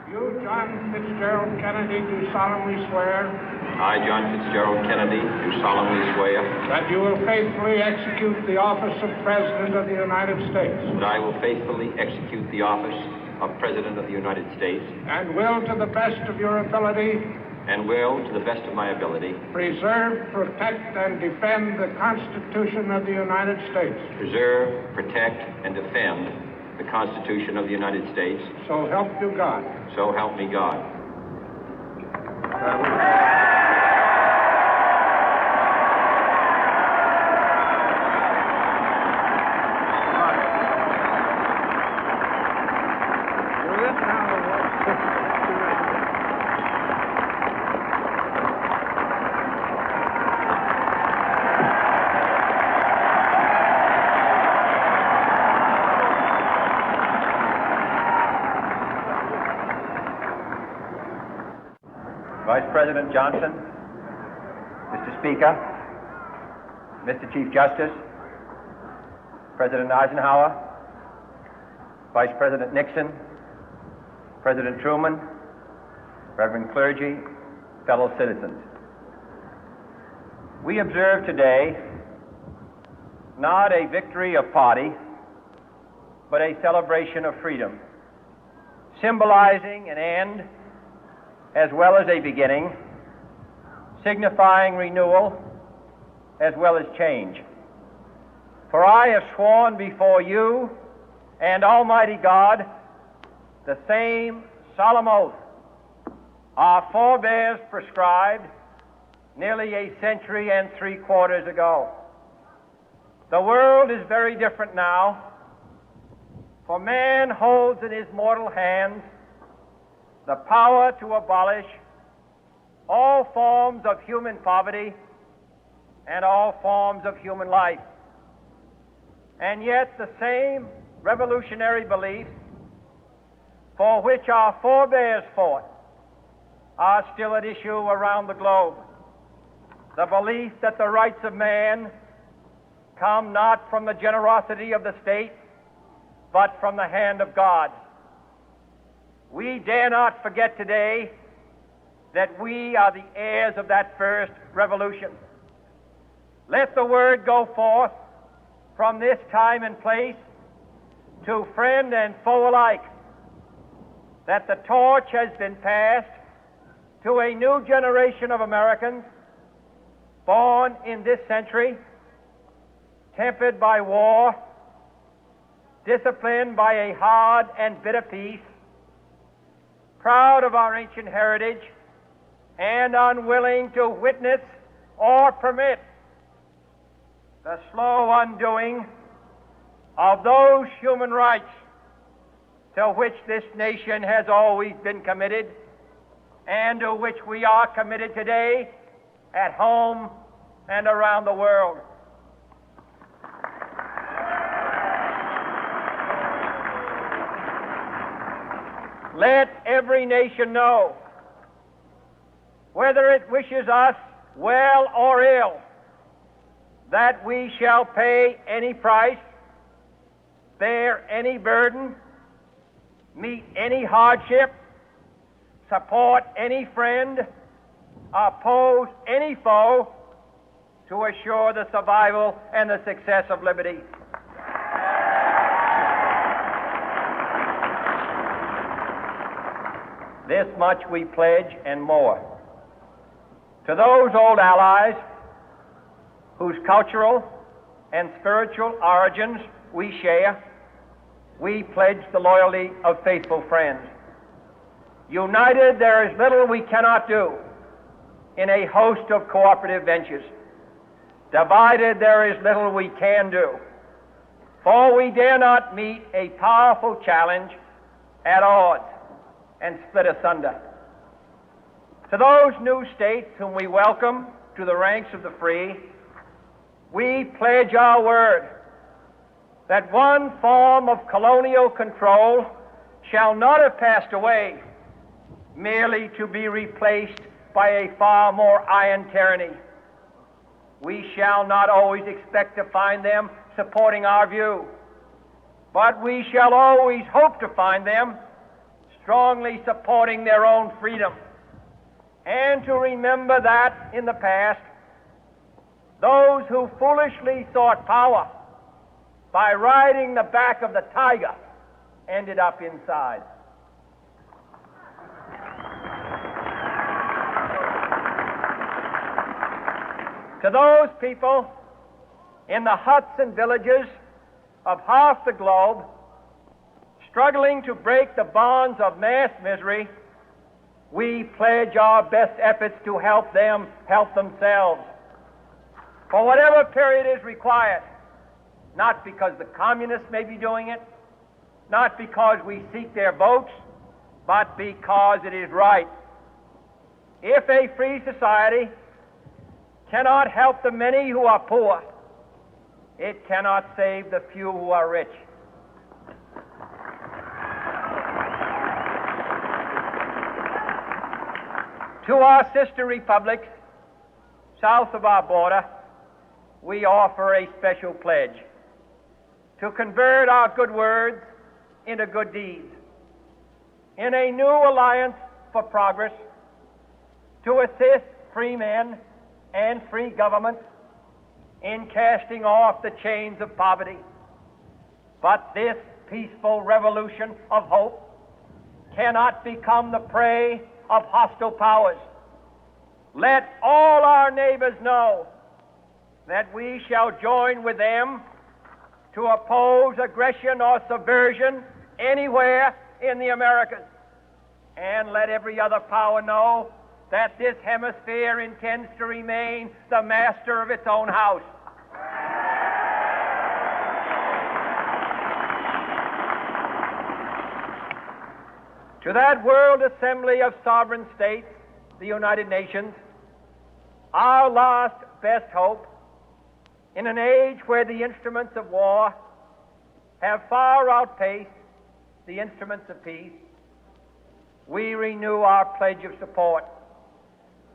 You, John Fitzgerald Kennedy, do solemnly swear. I, John Fitzgerald Kennedy, do solemnly swear. That you will faithfully execute the office of President of the United States. That I will faithfully execute the office of President of the United States. And will, to the best of your ability. And will, to the best of my ability. Preserve, protect, and defend the Constitution of the United States. Preserve, protect, and defend the Constitution of the United States. So help you God. So help me God. Vice President Johnson, Mr. Speaker, Mr. Chief Justice, President Eisenhower, Vice President Nixon, President Truman, Reverend clergy, fellow citizens. We observe today not a victory of party, but a celebration of freedom, symbolizing an end as well as a beginning, signifying renewal as well as change. For I have sworn before you and Almighty God the same solemn oath our forebears prescribed nearly a century and 3/4 ago. The world is very different now, for man holds in his mortal hands the power to abolish all forms of human poverty and all forms of human life. And yet the same revolutionary beliefs for which our forebears fought are still at issue around the globe. The belief that the rights of man come not from the generosity of the state, but from the hand of God. We dare not forget today that we are the heirs of that first revolution. Let the word go forth from this time and place to friend and foe alike that the torch has been passed to a new generation of Americans born in this century, tempered by war, disciplined by a hard and bitter peace, proud of our ancient heritage, and unwilling to witness or permit the slow undoing of those human rights to which this nation has always been committed and to which we are committed today at home and around the world. Let every nation know, whether it wishes us well or ill, that we shall pay any price, bear any burden, meet any hardship, support any friend, oppose any foe to assure the survival and the success of liberty. This much we pledge and more. To those old allies whose cultural and spiritual origins we share, we pledge the loyalty of faithful friends. United, there is little we cannot do in a host of cooperative ventures. Divided, there is little we can do, for we dare not meet a powerful challenge at odds and split asunder. To those new states whom we welcome to the ranks of the free, we pledge our word that one form of colonial control shall not have passed away, merely to be replaced by a far more iron tyranny. We shall not always expect to find them supporting our view, but we shall always hope to find them strongly supporting their own freedom, and to remember that in the past, those who foolishly sought power by riding the back of the tiger ended up inside. To those people in the huts and villages of half the globe struggling to break the bonds of mass misery, we pledge our best efforts to help them help themselves for whatever period is required, not because the communists may be doing it, not because we seek their votes, but because it is right. If a free society cannot help the many who are poor, it cannot save the few who are rich. To our sister republics south of our border, we offer a special pledge to convert our good words into good deeds, in a new alliance for progress, to assist free men and free governments in casting off the chains of poverty. But this peaceful revolution of hope cannot become the prey of hostile powers. Let all our neighbors know that we shall join with them to oppose aggression or subversion anywhere in the Americas. And let every other power know that this hemisphere intends to remain the master of its own house. To that World Assembly of Sovereign States, the United Nations, our last best hope, in an age where the instruments of war have far outpaced the instruments of peace, we renew our pledge of support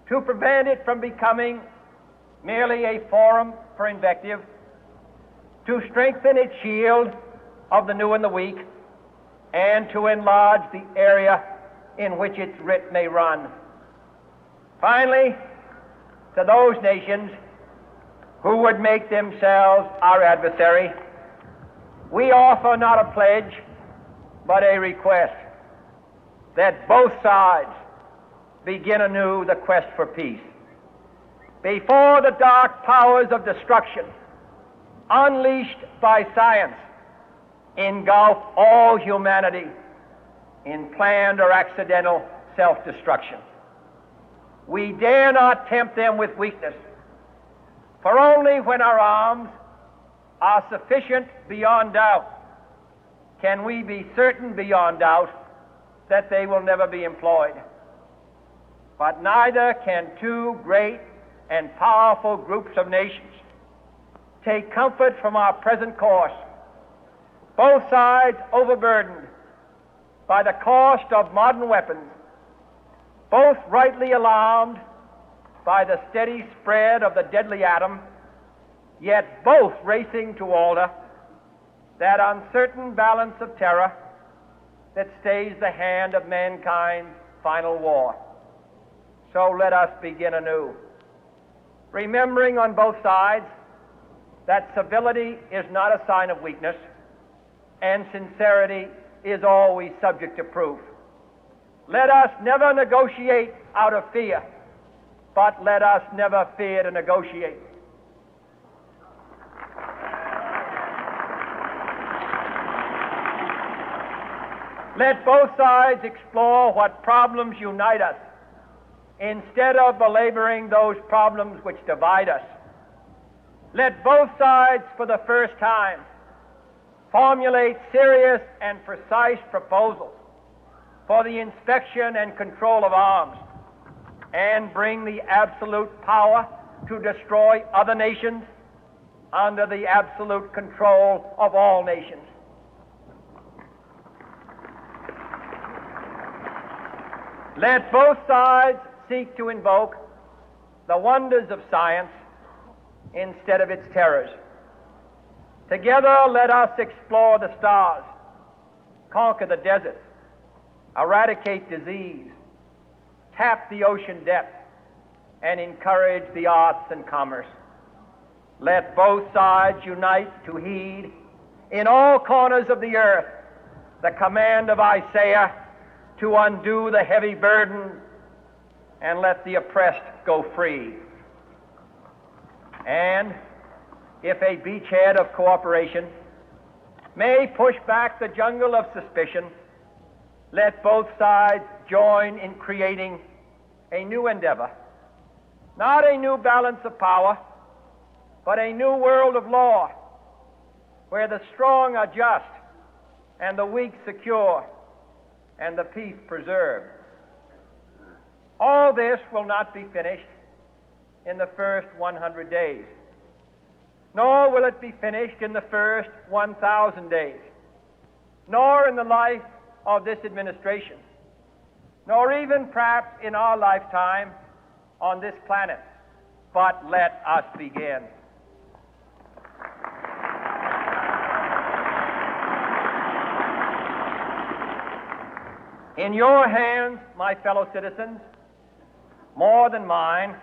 to prevent it from becoming merely a forum for invective, to strengthen its shield of the new and the weak, and to enlarge the area in which its writ may run. Finally, to those nations who would make themselves our adversary, we offer not a pledge, but a request that both sides begin anew the quest for peace. Before the dark powers of destruction, unleashed by science, engulf all humanity in planned or accidental self-destruction, we dare not tempt them with weakness, for only when our arms are sufficient beyond doubt can we be certain beyond doubt that they will never be employed. But neither can two great and powerful groups of nations take comfort from our present course, both sides overburdened by the cost of modern weapons, both rightly alarmed by the steady spread of the deadly atom, yet both racing to alter that uncertain balance of terror that stays the hand of mankind's final war. So let us begin anew, remembering on both sides that civility is not a sign of weakness, and sincerity is always subject to proof. Let us never negotiate out of fear, but let us never fear to negotiate. Let both sides explore what problems unite us, instead of belaboring those problems which divide us. Let both sides, for the first time, formulate serious and precise proposals for the inspection and control of arms, and bring the absolute power to destroy other nations under the absolute control of all nations. Let both sides seek to invoke the wonders of science instead of its terrors. Together, let us explore the stars, conquer the deserts, eradicate disease, tap the ocean depth, and encourage the arts and commerce. Let both sides unite to heed in all corners of the earth the command of Isaiah to undo the heavy burden and let the oppressed go free. And if a beachhead of cooperation may push back the jungle of suspicion, let both sides join in creating a new endeavor, not a new balance of power, but a new world of law, where the strong are just and the weak secure and the peace preserved. All this will not be finished in the first 100 days, nor will it be finished in the first 1,000 days, nor in the life of this administration, nor even perhaps in our lifetime on this planet. But let us begin. In your hands, my fellow citizens, more than mine,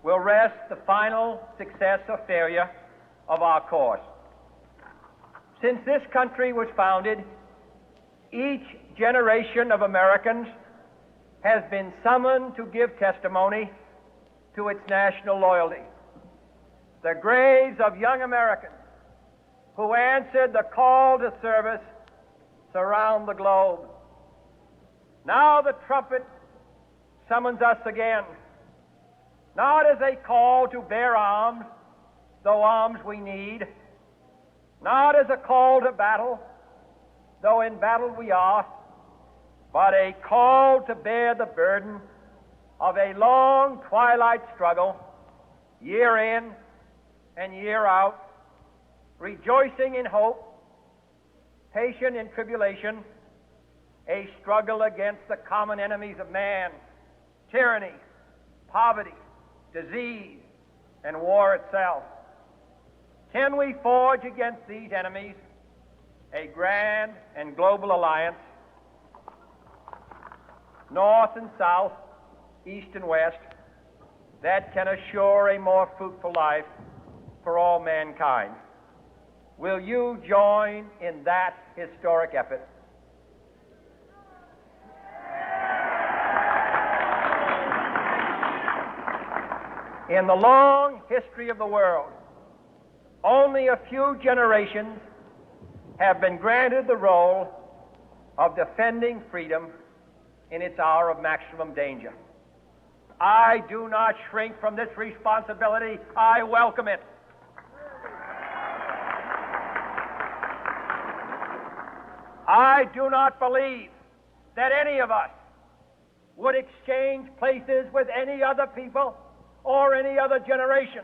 will rest the final success or failure of our course. Since this country was founded, each generation of Americans has been summoned to give testimony to its national loyalty. The graves of young Americans who answered the call to service surround the globe. Now the trumpet summons us again, not as a call to bear arms, though arms we need, not as a call to battle, though in battle we are, but a call to bear the burden of a long twilight struggle, year in and year out, rejoicing in hope, patient in tribulation, a struggle against the common enemies of man, tyranny, poverty, disease, and war itself. Can we forge against these enemies a grand and global alliance, north and south, east and west, that can assure a more fruitful life for all mankind? Will you join in that historic effort? In the long history of the world, only a few generations have been granted the role of defending freedom in its hour of maximum danger. I do not shrink from this responsibility. I welcome it. I do not believe that any of us would exchange places with any other people or any other generation.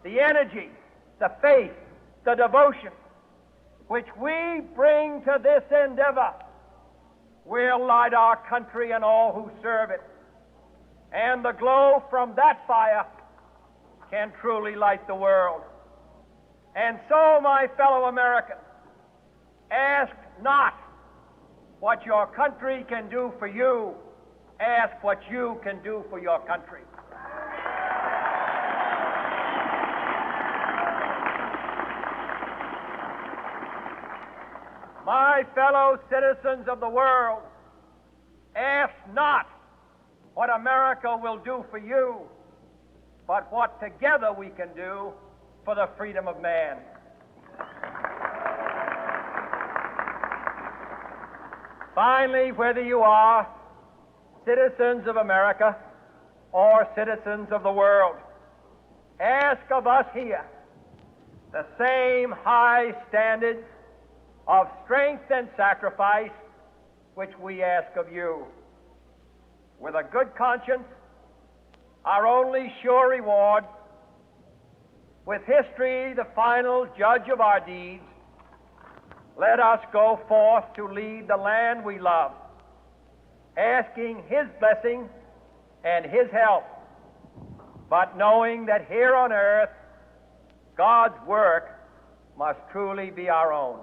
The energy, the faith, the devotion which we bring to this endeavor will light our country and all who serve it. And the glow from that fire can truly light the world. And so, my fellow Americans, ask not what your country can do for you. Ask what you can do for your country. My fellow citizens of the world, ask not what America will do for you, but what together we can do for the freedom of man. Finally, whether you are citizens of America or citizens of the world, ask of us here the same high standards of strength and sacrifice which we ask of you. With a good conscience, our only sure reward, with history the final judge of our deeds, let us go forth to lead the land we love, asking His blessing and His help, but knowing that here on earth God's work must truly be our own.